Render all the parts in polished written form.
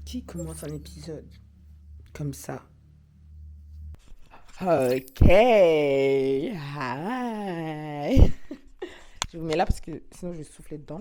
Qui commence un épisode comme ça? Ok, hi. Je vous mets là parce que sinon je vais souffler dedans.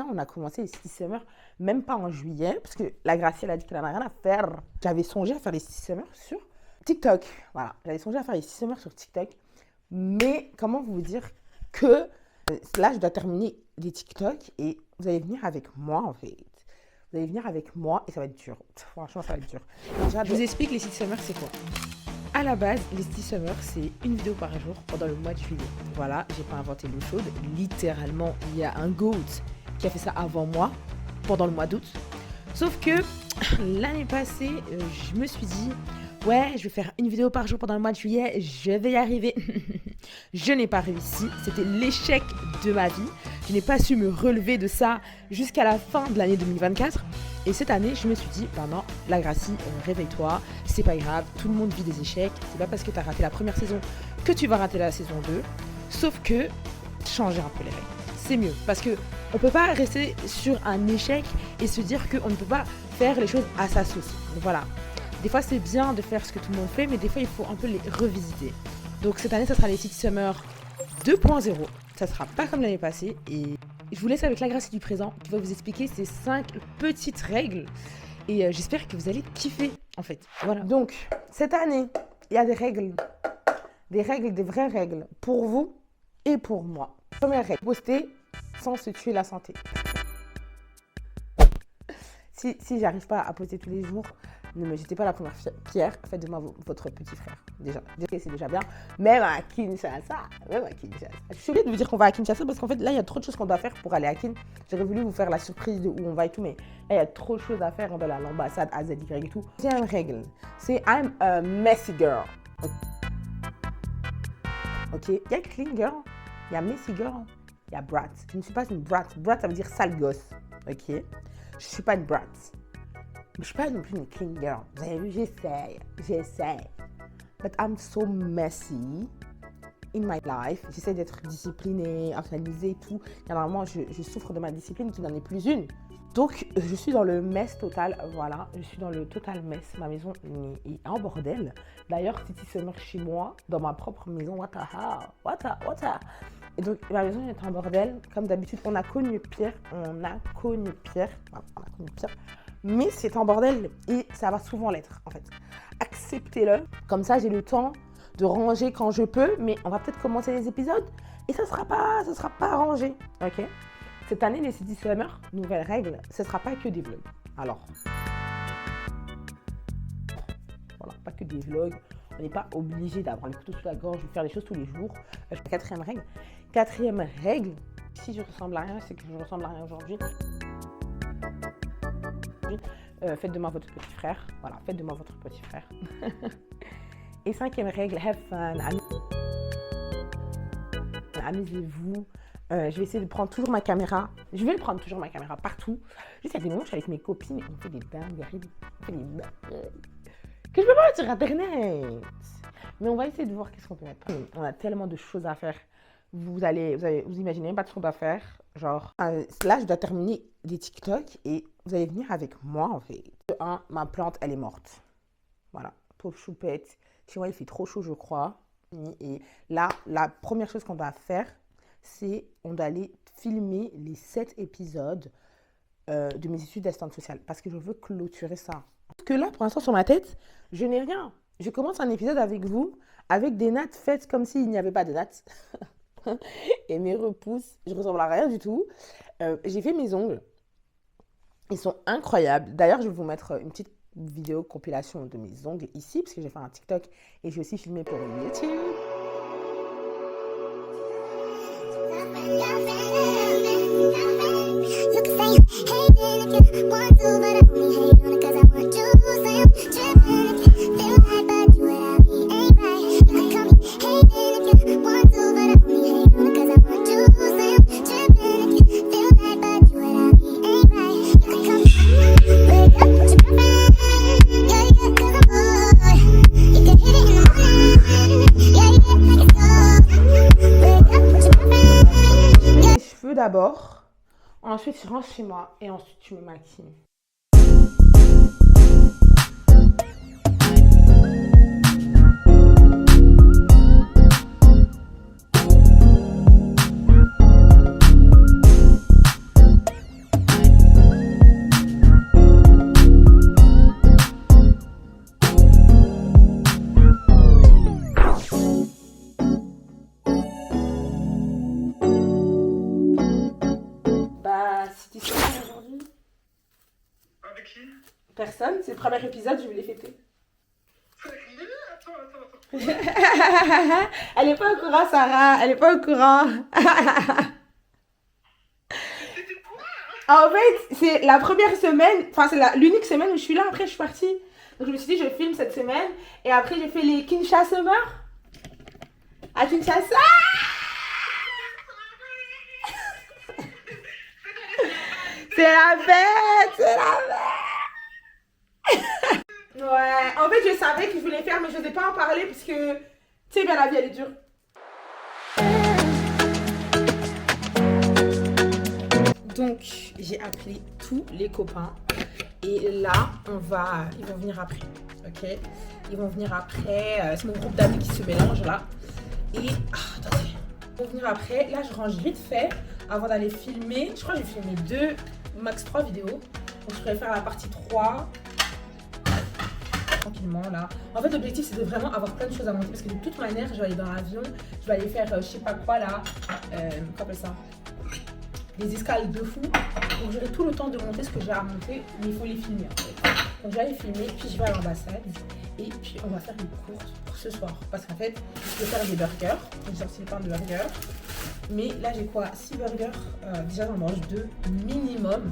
On a commencé les City Summer, même pas en juillet, parce que la Gracie, elle a dit qu'elle n'en a rien à faire. J'avais songé à faire les City Summer sur TikTok. Voilà, j'avais songé à faire les City Summer sur TikTok. Mais comment vous dire que là, je dois terminer les TikTok et vous allez venir avec moi, en fait. Vous allez venir avec moi et ça va être dur. Franchement, ça va être dur. Déjà, je vous explique les City Summer, c'est quoi? À la base, les City Summer, c'est une vidéo par jour pendant le mois de juillet. Voilà, j'ai pas inventé l'eau chaude. Littéralement, il y a un GOAT qui a fait ça avant moi, pendant le mois d'août. Sauf que l'année passée, je me suis dit, ouais, je vais faire une vidéo par jour pendant le mois de juillet, je vais y arriver. Je n'ai pas réussi, c'était l'échec de ma vie. Je n'ai pas su me relever de ça jusqu'à la fin de l'année 2024. Et cette année, je me suis dit, bah non, la Gracie, réveille-toi, c'est pas grave, tout le monde vit des échecs. C'est pas parce que tu as raté la première saison que tu vas rater la saison 2. Sauf que, changer un peu les règles. C'est mieux, parce que on peut pas rester sur un échec et se dire qu'on ne peut pas faire les choses à sa sauce. Donc voilà. Des fois, c'est bien de faire ce que tout le monde fait, mais des fois, il faut un peu les revisiter. Donc cette année, ça sera les City Summer 2.0. Ça sera pas comme l'année passée. Et je vous laisse avec la Gracie du présent qui va vous expliquer ces 5 petites règles. Et j'espère que vous allez kiffer, en fait. Voilà. Donc, cette année, il y a des règles. Des vraies règles. Pour vous et pour moi. Première règle, poster sans se tuer la santé. Si j'arrive pas à poster tous les jours, ne me jetez pas la première pierre, faites de moi votre petit frère. Déjà, c'est déjà bien. Même à Kinshasa. Je suis obligée de vous dire qu'on va à Kinshasa parce qu'en fait, là, il y a trop de choses qu'on doit faire pour aller à Kin. J'aurais voulu vous faire la surprise de où on va et tout, mais là, il y a trop de choses à faire. On va à l'ambassade, à ZY et tout. Deuxième règle, c'est I'm a messy girl. Ok, il y a clean girl, il y a messy girl, il y a brat. Je ne suis pas une brat. Brat, ça veut dire sale gosse. Ok, je ne suis pas une brat. Je ne suis pas non plus une clean girl. Vous avez vu, j'essaie. But I'm so messy in my life. J'essaie d'être disciplinée, organisée et tout. Et normalement, je souffre de ma discipline qui n'en est plus une. Donc, je suis dans le mess total. Voilà, je suis dans le total mess. Ma maison est en bordel. D'ailleurs, City Summer chez moi, dans ma propre maison. What the hell? Et donc, ma maison est en bordel. Comme d'habitude, on a connu pire. Mais c'est en bordel et ça va souvent l'être, en fait. Acceptez-le. Comme ça, j'ai le temps de ranger quand je peux. Mais on va peut-être commencer les épisodes et ça sera pas rangé. Ok? Cette année, les City Summer, nouvelle règle, ce ne sera pas que des vlogs. Alors, voilà, pas que des vlogs. On n'est pas obligé d'avoir le couteau sous la gorge, de faire les choses tous les jours. Quatrième règle, si je ressemble à rien, c'est que je ressemble à rien aujourd'hui. Faites de moi votre petit frère. Voilà, faites de moi votre petit frère. Et cinquième règle, have fun. Amusez-vous. Je vais essayer de prendre toujours ma caméra. Je vais prendre toujours ma caméra partout. Juste, il y a des moments où je suis avec mes copines et on fait des dingueries. Que je peux pas mettre sur Internet. Mais on va essayer de voir qu'est-ce qu'on peut mettre. On a tellement de choses à faire. Vous imaginez même pas de ce qu'on doit faire. Genre, là, je dois terminer des TikTok et vous allez venir avec moi, en fait. Ma plante, elle est morte. Voilà, pauvre choupette. Chez moi, il fait trop chaud, je crois. Et là, la première chose qu'on doit faire, c'est on doit aller filmer les 7 épisodes de mes études d'assistante sociale. Parce que je veux clôturer ça. Parce que là, pour l'instant, sur ma tête, je n'ai rien. Je commence un épisode avec vous, avec des nattes faites comme s'il n'y avait pas de nattes. Et mes repousses, je ressemble à rien du tout. J'ai fait mes ongles. Ils sont incroyables. D'ailleurs, je vais vous mettre une petite vidéo compilation de mes ongles ici, parce que j'ai fait un TikTok et j'ai aussi filmé pour YouTube. D'abord, ensuite je rentre chez moi et ensuite je me maquille. Personne, c'est le premier épisode, je vais les fêter. Attends. Elle est pas au courant, Sarah, elle est pas au courant. En fait, c'est la première semaine, enfin c'est l'unique semaine où je suis là, après je suis partie. Donc je me suis dit, je filme cette semaine. Et après j'ai fait les Kinshasa Summer. À Kinshasa. C'est la fête, c'est la fête. Ouais, en fait je savais que je voulais faire mais je n'osais pas en parler parce que tu sais bien la vie elle est dure. Donc j'ai appelé tous les copains et là ils vont venir après, ok? Ils vont venir après, c'est mon groupe d'amis qui se mélange là et attendez, ils vont venir après, là je range vite fait avant d'aller filmer, je crois que j'ai filmé 2, max 3 vidéos, donc je pourrais faire la partie 3 tranquillement là. En fait l'objectif c'est de vraiment avoir plein de choses à monter parce que de toute manière je vais aller dans l'avion, je vais aller faire je sais pas quoi là, qu'on appelle ça, des escales de fou, donc j'aurai tout le temps de monter ce que j'ai à monter mais il faut les filmer en fait. Donc je vais les filmer puis je vais à l'ambassade et puis on va faire des courses pour ce soir parce qu'en fait je vais faire des burgers, j'ai sorti le pain de burgers mais là j'ai quoi, 6 burgers, déjà j'en mange 2 minimum.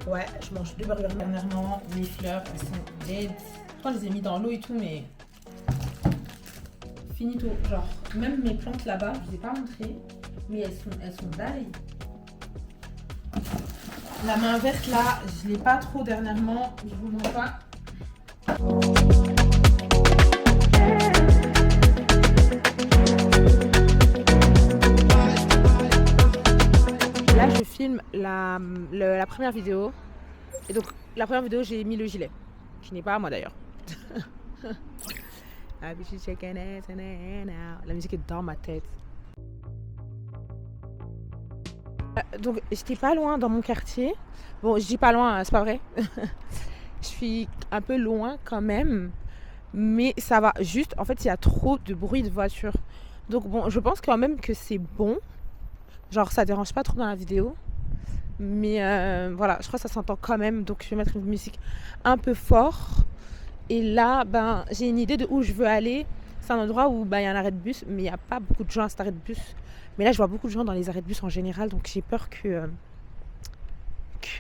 Ouais, je mange 2 burgers dernièrement, mes fleurs elles sont dead. Je les ai mis dans l'eau et tout, mais finito. Genre, même mes plantes là-bas, je ne les ai pas montrées, mais elles sont d'ail. La main verte là, je ne l'ai pas trop dernièrement, je vous montre pas. Là, je filme la première vidéo. Et donc, la première vidéo, j'ai mis le gilet, qui n'est pas à moi d'ailleurs. La musique est dans ma tête. Donc j'étais pas loin dans mon quartier. Bon, je dis pas loin, c'est pas vrai. Je suis un peu loin quand même. Mais ça va. Juste, en fait, il y a trop de bruit de voiture. Donc bon, je pense quand même que c'est bon. Genre, ça dérange pas trop dans la vidéo. Mais voilà, je crois que ça s'entend quand même. Donc je vais mettre une musique un peu fort. Et là, ben, j'ai une idée de où je veux aller. C'est un endroit où ben, y a un arrêt de bus, mais il n'y a pas beaucoup de gens à cet arrêt de bus. Mais là, je vois beaucoup de gens dans les arrêts de bus en général, donc j'ai peur que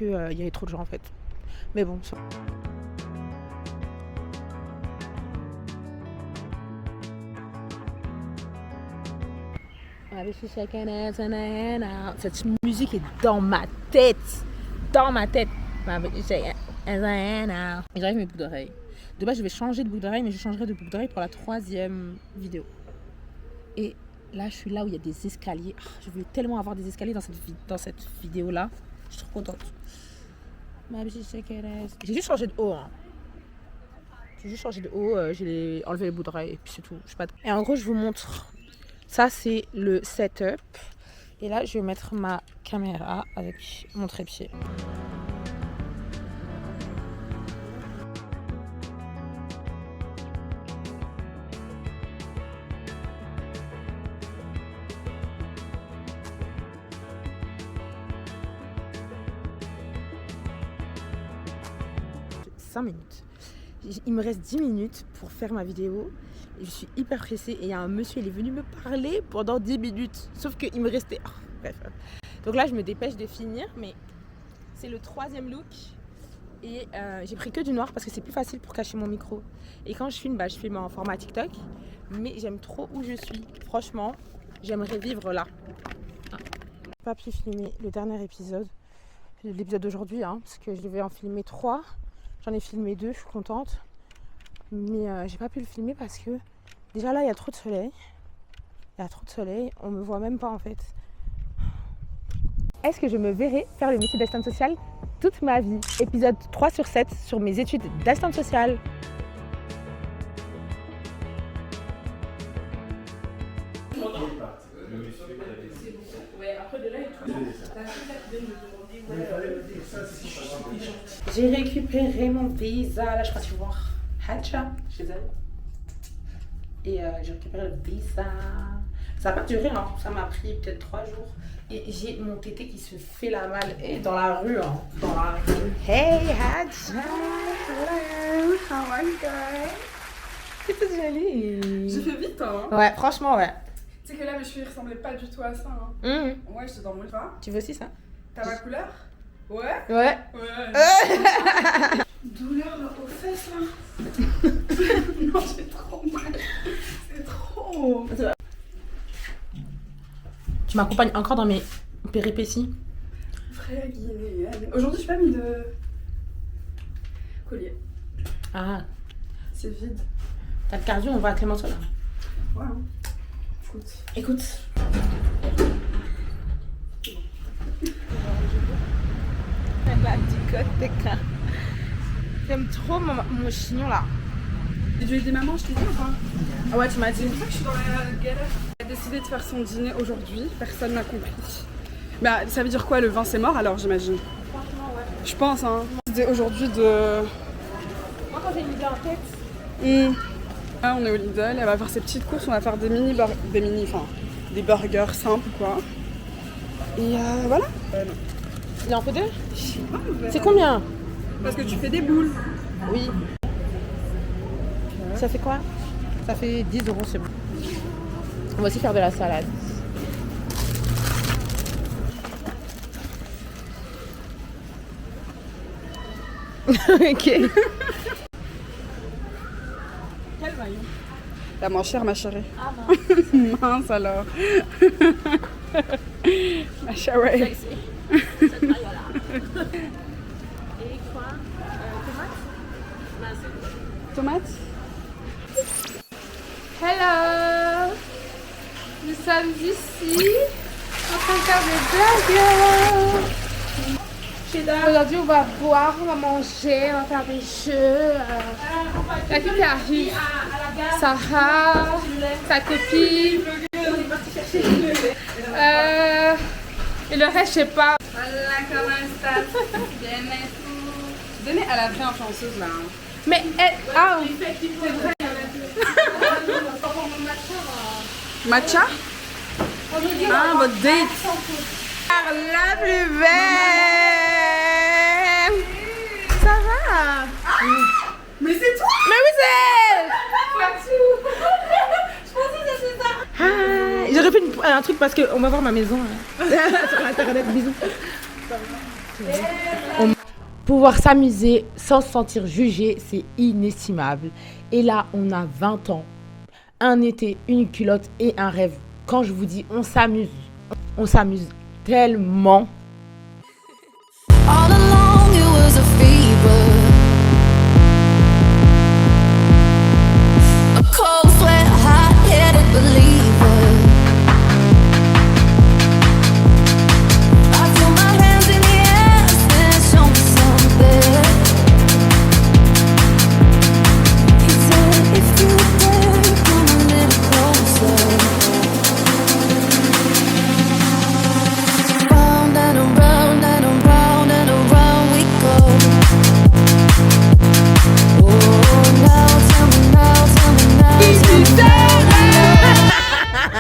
y ait trop de gens en fait. Mais bon, ça... Cette musique est dans ma tête. Dans ma tête. J'arrive mes boucles d'oreilles. De base, je vais changer de boucle d'oreille, mais je changerai de boucle d'oreille pour la 3e vidéo. Et là, je suis là où il y a des escaliers. Je voulais tellement avoir des escaliers dans cette vidéo-là. Je suis trop contente. J'ai juste changé de haut. Hein. J'ai juste changé de haut. J'ai enlevé les boucles d'oreille et puis c'est tout. Je sais pas. Et en gros, je vous montre. Ça, c'est le setup. Et là, je vais mettre ma caméra avec mon trépied. Minutes. Il me reste 10 minutes pour faire ma vidéo et je suis hyper pressée et il y a un monsieur, il est venu me parler pendant 10 minutes sauf qu'il me restait... Oh, bref. Donc là je me dépêche de finir mais c'est le 3e look et j'ai pris que du noir parce que c'est plus facile pour cacher mon micro et quand je filme, je filme en format TikTok mais j'aime trop où je suis, franchement j'aimerais vivre là. J'ai pas pu filmer le dernier épisode, l'épisode d'aujourd'hui parce que je devais en filmer 3. J'en ai filmé 2, je suis contente. Mais j'ai pas pu le filmer parce que déjà là il y a trop de soleil. Il y a trop de soleil, on me voit même pas en fait. Est-ce que je me verrai faire le métier d'assistante sociale toute ma vie? Épisode 3/7 sur mes études d'assistante sociale. J'ai récupéré mon visa, là je crois que tu vois Hadja chez elle. Et j'ai récupéré le visa. Ça n'a pas duré, hein. Ça m'a pris peut-être 3 jours. Et j'ai mon tété qui se fait la malle et dans la rue, hein. Dans la rue. Hey Hadja, hello, how are you guys? C'est tout joli. J'ai fait vite, hein. Ouais, franchement, ouais. Tu sais que là, mes cheveux ils ressemblaient pas du tout à ça. Hein. Ouais, j'étais dans mon pas. Tu veux aussi ça? T'as ma couleur? Ouais. Ouais. Douleur aux fesses là. Non, j'ai trop mal. C'est trop. Tu m'accompagnes encore dans mes péripéties? Vraie Guinéenne. Aujourd'hui, j'ai pas mis de collier. Ah, C'est vide. t'as le cardio, on va à Clémenceau là. Ouais. Hein. Écoute. La discothèque. J'aime trop mon chignon là. Et tu lui as dit maman, je t'ai dit ou pas? Ah ouais, tu m'as dit. C'est pour ça que je suis dans la galère. Elle a décidé de faire son dîner aujourd'hui, personne n'a compris. Bah, ça veut dire quoi, le vin c'est mort alors j'imagine? Franchement, ouais. Je pense, hein. C'était aujourd'hui de. Moi, quand j'ai une idée en tête. Là, on est au Lidl, elle va faire ses petites courses, on va faire des burgers simples quoi. Et voilà. Il en faut 2? C'est combien? Parce que tu fais des boules. Oui. Ça fait quoi? Ça fait 10 €, c'est bon. On va aussi faire de la salade. Ok. Quel maillot? La moins chère, ma chérie. Ah mince. Mince alors. Ma chérie. Cette maillot-là. Et quoi? Tomate? Tomate? Hello! Nous sommes ici en train de faire des blagues. Aujourd'hui, on va boire, on va manger, on va faire des jeux. La fille qui arrive, Sarah, sa copine. Et le reste, je sais pas. Hola, comment estás? Bien et tout. Donnez à la vraie influenceuse là. Hein. Mais elle. Ah oui! Matcha? Ah, votre date! La plus belle! Ça va? Mais c'est toi! Mais oui, c'est elle! Je pensais que c'était ça! Ah, j'aurais fait un truc parce qu'on va voir ma maison sur Internet. Bisous. Pouvoir s'amuser sans se sentir jugé, c'est inestimable. Et là, on a 20 ans, un été, une culotte et un rêve. Quand je vous dis on s'amuse tellement. All the